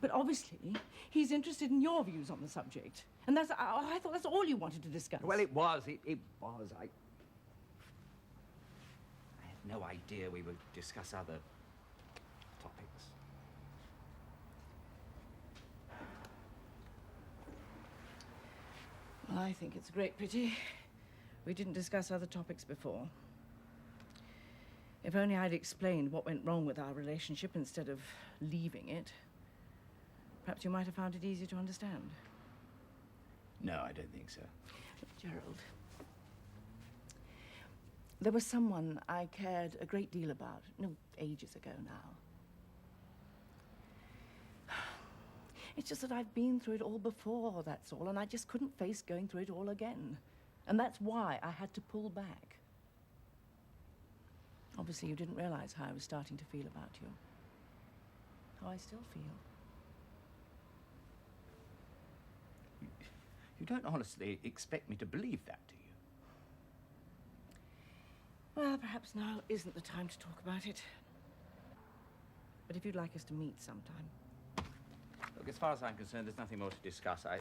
But obviously, he's interested in your views on the subject. And that's, I thought that's all you wanted to discuss. Well, it was. It was. I had no idea we would discuss other topics. Well, I think it's a great pity we didn't discuss other topics before. If only I'd explained what went wrong with our relationship instead of leaving it, perhaps you might have found it easier to understand. No, I don't think so. Gerald, there was someone I cared a great deal about, ages ago now. It's just that I've been through it all before, that's all, and I just couldn't face going through it all again. And that's why I had to pull back. Obviously, you didn't realize how I was starting to feel about you. How I still feel. You don't honestly expect me to believe that, do you? Well, perhaps now isn't the time to talk about it. But if you'd like us to meet sometime. Look, as far as I'm concerned, there's nothing more to discuss. I'll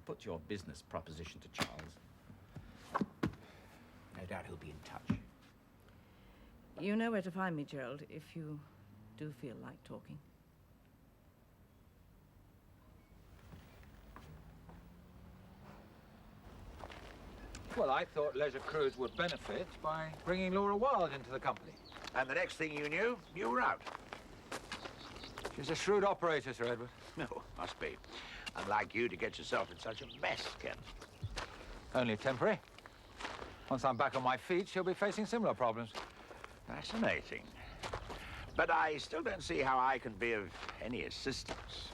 put your business proposition to Charles. No doubt he'll be in touch. You know where to find me, Gerald, if you do feel like talking. Well, I thought Leisure Cruise would benefit by bringing Laura Wilde into the company. And the next thing you knew, you were out. She's a shrewd operator, Sir Edward. No, must be. Unlike you to get yourself in such a mess, Ken. Only temporary. Once I'm back on my feet, she'll be facing similar problems. Fascinating. But I still don't see how I can be of any assistance.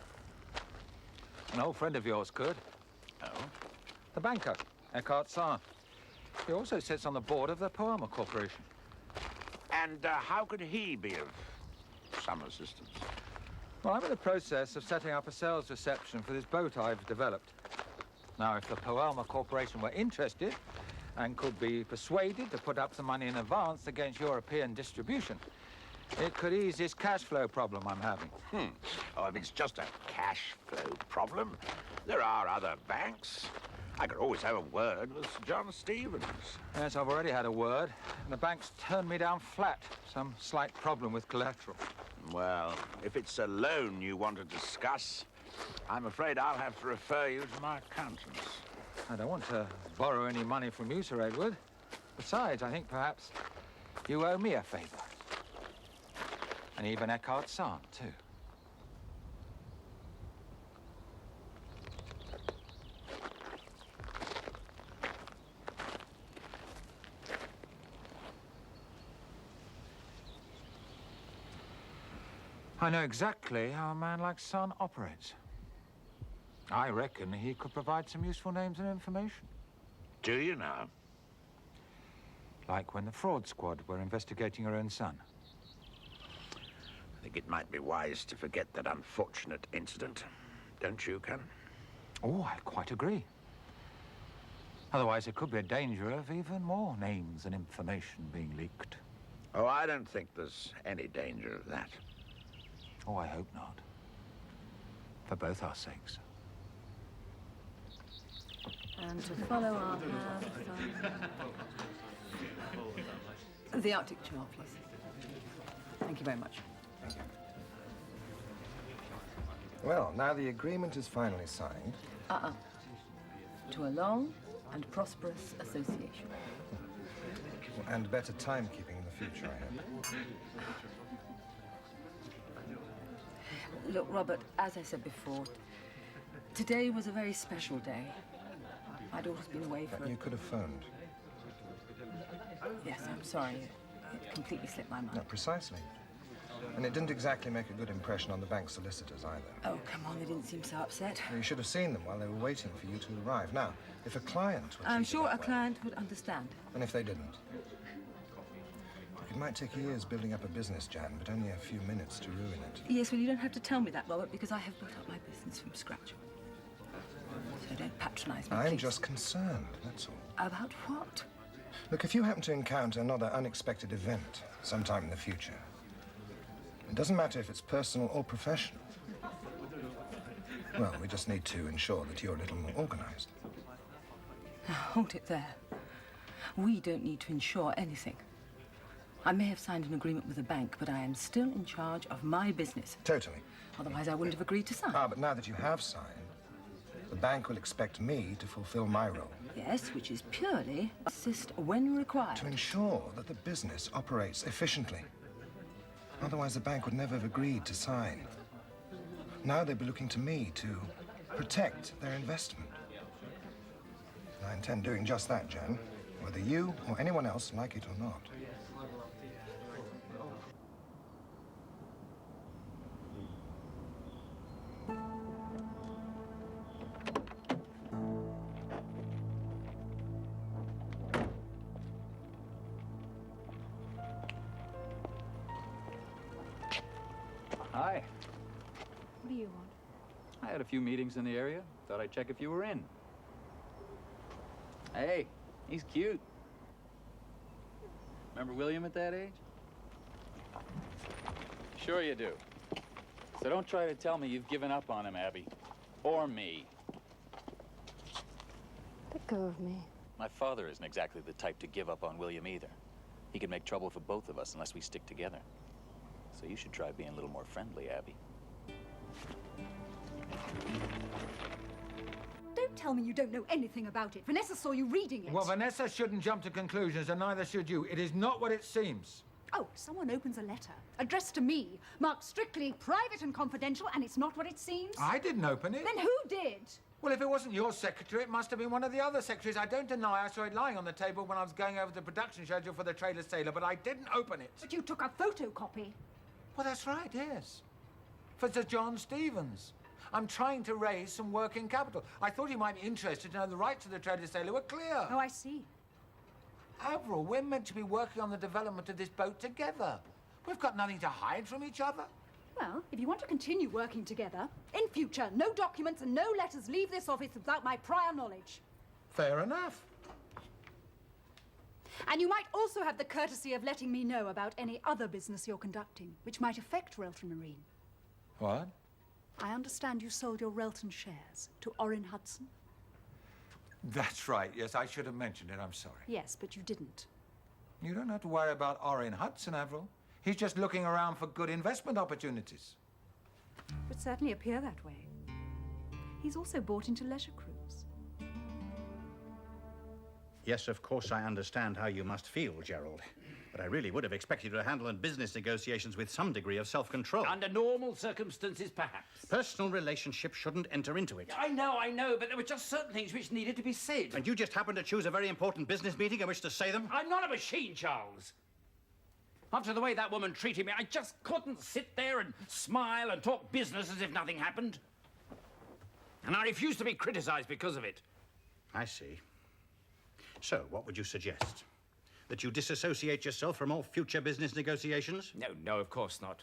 An old friend of yours could. Oh? The banker, Eckhart Sahn. He also sits on the board of the Poema Corporation. And how could he be of some assistance? Well, I'm in the process of setting up a sales reception for this boat I've developed. Now, if the Poema Corporation were interested and could be persuaded to put up some money in advance against European distribution, it could ease this cash flow problem I'm having. Oh, if it's just a cash flow problem, there are other banks. I could always have a word with Sir John Stevens. Yes, I've already had a word. The bank's turned me down flat. Some slight problem with collateral. Well, if it's a loan you want to discuss, I'm afraid I'll have to refer you to my accountants. I don't want to borrow any money from you, Sir Edward. Besides, I think perhaps you owe me a favor. And even Eckhart Sahn, too. I know exactly how a man like Sahn operates. I reckon he could provide some useful names and information. Do you now? Like when the fraud squad were investigating your own son. I think it might be wise to forget that unfortunate incident. Don't you, Ken? Oh, I quite agree. Otherwise, there could be a danger of even more names and information being leaked. Oh, I don't think there's any danger of that. Oh, I hope not. For both our sakes. And to follow our the Arctic chart, please. Thank you very much. Well, now the agreement is finally signed. To a long and prosperous association. And better timekeeping in the future, I hope. Look, Robert, as I said before, today was a very special day. My daughter's been away for... You could have phoned. Yes, I'm sorry. It completely slipped my mind. No, precisely. And it didn't exactly make a good impression on the bank solicitors either. Oh, come on, they didn't seem so upset. You should have seen them while they were waiting for you to arrive. Now, if a client were I'm treated sure that a way, client would understand. And if they didn't? It might take years building up a business, Jan, but only a few minutes to ruin it. Yes, well, you don't have to tell me that, Robert, because I have built up my business from scratch. So don't patronize me, I'm please. just concerned, that's all. About what? Look, if you happen to encounter another unexpected event sometime in the future, It doesn't matter if it's personal or professional. Well, we just need to ensure that you're a little more organized. Hold it there. We don't need to insure anything. I may have signed an agreement with the bank, but I am still in charge of my business. Totally. Otherwise, I wouldn't have agreed to sign. But now that you have signed, the bank will expect me to fulfill my role. Yes, which is purely assist when required. To ensure that the business operates efficiently. Otherwise, the bank would never have agreed to sign. Now they'll be looking to me to protect their investment. And I intend doing just that, Jan, whether you or anyone else like it or not. Hi. What do you want? I had a few meetings in the area. Thought I'd check if you were in. Hey, he's cute. Remember William at that age? Sure you do. So don't try to tell me you've given up on him, Abby. Or me. Let go of me. My father isn't exactly the type to give up on William either. He could make trouble for both of us unless we stick together. So you should try being a little more friendly, Abby. Don't tell me you don't know anything about it. Vanessa saw you reading it. Well, Vanessa shouldn't jump to conclusions, and neither should you. It is not what it seems. Oh, someone opens a letter addressed to me, marked strictly private and confidential, and it's not what it seems? I didn't open it. Then who did? Well, if it wasn't your secretary, it must have been one of the other secretaries. I don't deny I saw it lying on the table when I was going over the production schedule for the Trailer Sailor, but I didn't open it. But you took a photocopy. Well, that's right, yes. For Sir John Stevens. I'm trying to raise some working capital. I thought you might be interested to know the rights of the Trailer Sailor were clear. Oh, I see. Avril, we're meant to be working on the development of this boat together. We've got nothing to hide from each other. Well, if you want to continue working together, in future, no documents and no letters leave this office without my prior knowledge. Fair enough. And you might also have the courtesy of letting me know about any other business you're conducting, which might affect Relton Marine. What? I understand you sold your Relton shares to Orrin Hudson. That's right, yes, I should have mentioned it, I'm sorry. Yes, but you didn't. You don't have to worry about Orrin Hudson, Avril. He's just looking around for good investment opportunities. Would certainly appear that way. He's also bought into leisure cruise. Yes, of course, I understand how you must feel, Gerald. But I really would have expected you to handle business negotiations with some degree of self-control. Under normal circumstances, perhaps. Personal relationships shouldn't enter into it. I know, but there were just certain things which needed to be said. And you just happened to choose a very important business meeting in which to say them? I'm not a machine, Charles. After the way that woman treated me, I just couldn't sit there and smile and talk business as if nothing happened. And I refuse to be criticized because of it. I see. So, what would you suggest? That you disassociate yourself from all future business negotiations? No, of course not.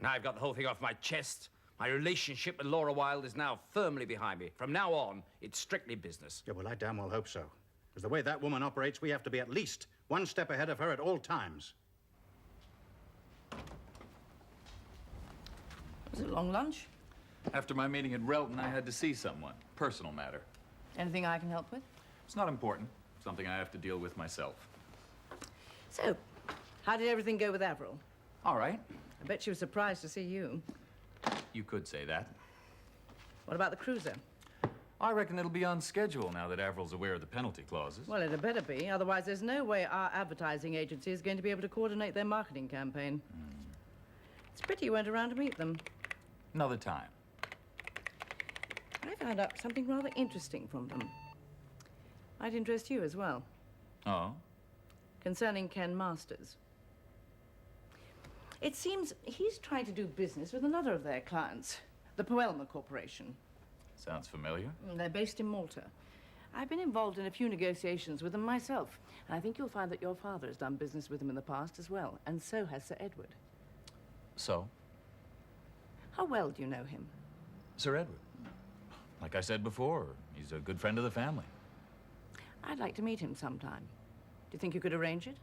Now I've got the whole thing off my chest. My relationship with Laura Wilde is now firmly behind me. From now on, it's strictly business. Yeah, well, I damn well hope so. Because the way that woman operates, we have to be at least one step ahead of her at all times. Was it a long lunch? After my meeting at Relton, I had to see someone. Personal matter. Anything I can help with? It's not important. Something I have to deal with myself. So, how did everything go with Avril? All right. I bet she was surprised to see you. You could say that. What about the cruiser? I reckon it'll be on schedule now that Avril's aware of the penalty clauses. Well, it had better be. Otherwise, there's no way our advertising agency is going to be able to coordinate their marketing campaign. It's a pity you weren't around to meet them. Another time. I found out something rather interesting from them. Might interest you as well. Oh? Concerning Ken Masters. It seems he's trying to do business with another of their clients, the Poelma Corporation. Sounds familiar. They're based in Malta. I've been involved in a few negotiations with them myself, and I think you'll find that your father has done business with them in the past as well, and so has Sir Edward. So? How well do you know him? Sir Edward. Like I said before, he's a good friend of the family. I'd like to meet him sometime. Do you think you could arrange it?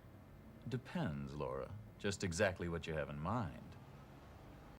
Depends, Laura. Just exactly what you have in mind.